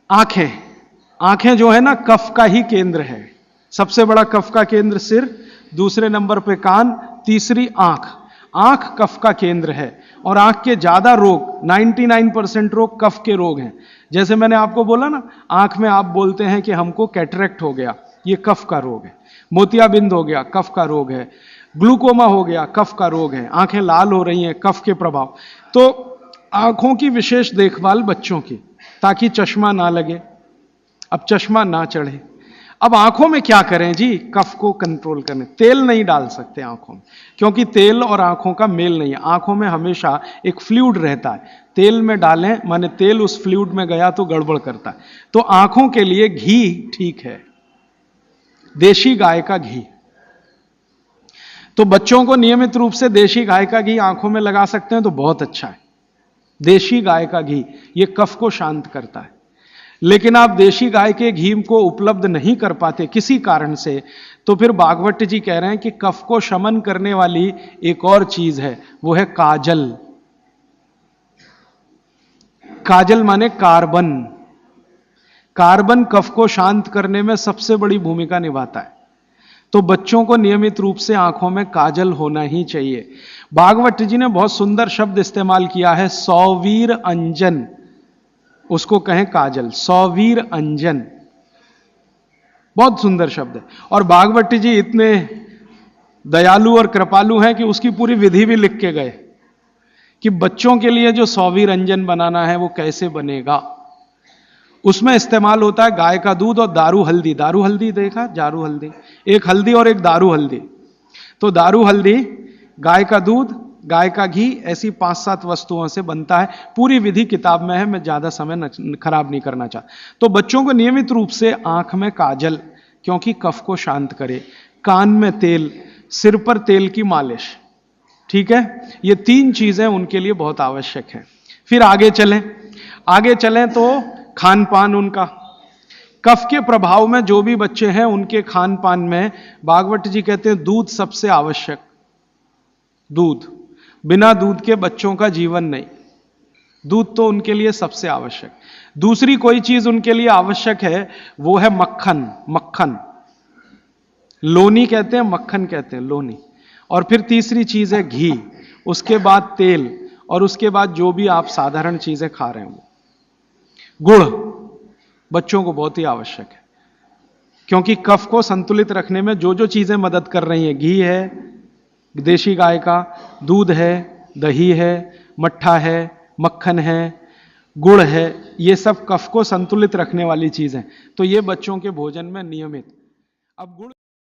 आंखें, आंखें जो है ना कफ का ही केंद्र है। सबसे बड़ा कफ का केंद्र सिर, दूसरे नंबर पे कान, तीसरी आंख। आंख कफ का केंद्र है और आंख के ज्यादा रोग 99% रोग कफ के रोग हैं। जैसे मैंने आपको बोला ना, आंख में आप बोलते हैं कि हमको कैटरेक्ट हो गया, ये कफ का रोग है। मोतियाबिंद हो गया, कफ का रोग है। ग्लूकोमा हो गया, कफ का रोग है। आंखें लाल हो रही हैं, कफ के प्रभाव। तो आंखों की विशेष देखभाल बच्चों की, ताकि चश्मा ना लगे, अब चश्मा ना चढ़े। अब आंखों में क्या करें जी, कफ को कंट्रोल करने, तेल नहीं डाल सकते आंखों में, क्योंकि तेल और आंखों का मेल नहीं है। आंखों में हमेशा एक फ्लूइड रहता है, तेल में डालें माने तेल उस फ्लूइड में गया तो गड़बड़ करता है। तो आंखों के लिए घी ठीक है, देशी गाय का घी। तो बच्चों को नियमित रूप से देशी गाय का घी आंखों में लगा सकते हैं तो बहुत अच्छा है। देशी गाय का घी ये कफ को शांत करता है। लेकिन आप देशी गाय के घी को उपलब्ध नहीं कर पाते किसी कारण से, तो फिर भागवत जी कह रहे हैं कि कफ को शमन करने वाली एक और चीज है, वो है काजल। काजल माने कार्बन। कार्बन कफ को शांत करने में सबसे बड़ी भूमिका निभाता है। तो बच्चों को नियमित रूप से आंखों में काजल होना ही चाहिए। भागवत जी ने बहुत सुंदर शब्द इस्तेमाल किया है, सौवीर अंजन, उसको कहें काजल, सौवीर अंजन, बहुत सुंदर शब्द है। और भागवत जी इतने दयालु और कृपालु हैं कि उसकी पूरी विधि भी लिख के गए कि बच्चों के लिए जो सौवीर अंजन बनाना है वो कैसे बनेगा। उसमें इस्तेमाल होता है गाय का दूध और दारू हल्दी। दारू हल्दी देखा, जारू हल्दी, एक हल्दी और एक दारू हल्दी। तो दारू हल्दी, गाय का दूध, गाय का घी, ऐसी 5-7 वस्तुओं से बनता है। पूरी विधि किताब में है, मैं ज्यादा समय खराब नहीं करना चाहता। तो बच्चों को नियमित रूप से आंख में काजल, क्योंकि कफ को शांत करे, कान में तेल, सिर पर तेल की मालिश, ठीक है। ये 3 चीजें उनके लिए बहुत आवश्यक है। फिर आगे चलें तो खान पान उनका, कफ के प्रभाव में जो भी बच्चे हैं उनके खान पान में भागवत जी कहते हैं दूध सबसे आवश्यक। दूध, बिना दूध के बच्चों का जीवन नहीं, दूध तो उनके लिए सबसे आवश्यक। दूसरी कोई चीज उनके लिए आवश्यक है, वो है मक्खन। मक्खन, लोनी कहते हैं, मक्खन कहते हैं, लोनी। और फिर तीसरी चीज है घी, उसके बाद तेल, और उसके बाद जो भी आप साधारण चीजें खा रहे हैं वो। गुड़ बच्चों को बहुत ही आवश्यक है, क्योंकि कफ को संतुलित रखने में जो जो चीजें मदद कर रही हैं, घी है देशी गाय का, दूध है, दही है, मट्ठा है, मक्खन है, गुड़ है, ये सब कफ को संतुलित रखने वाली चीजें। तो ये बच्चों के भोजन में नियमित। अब गुड़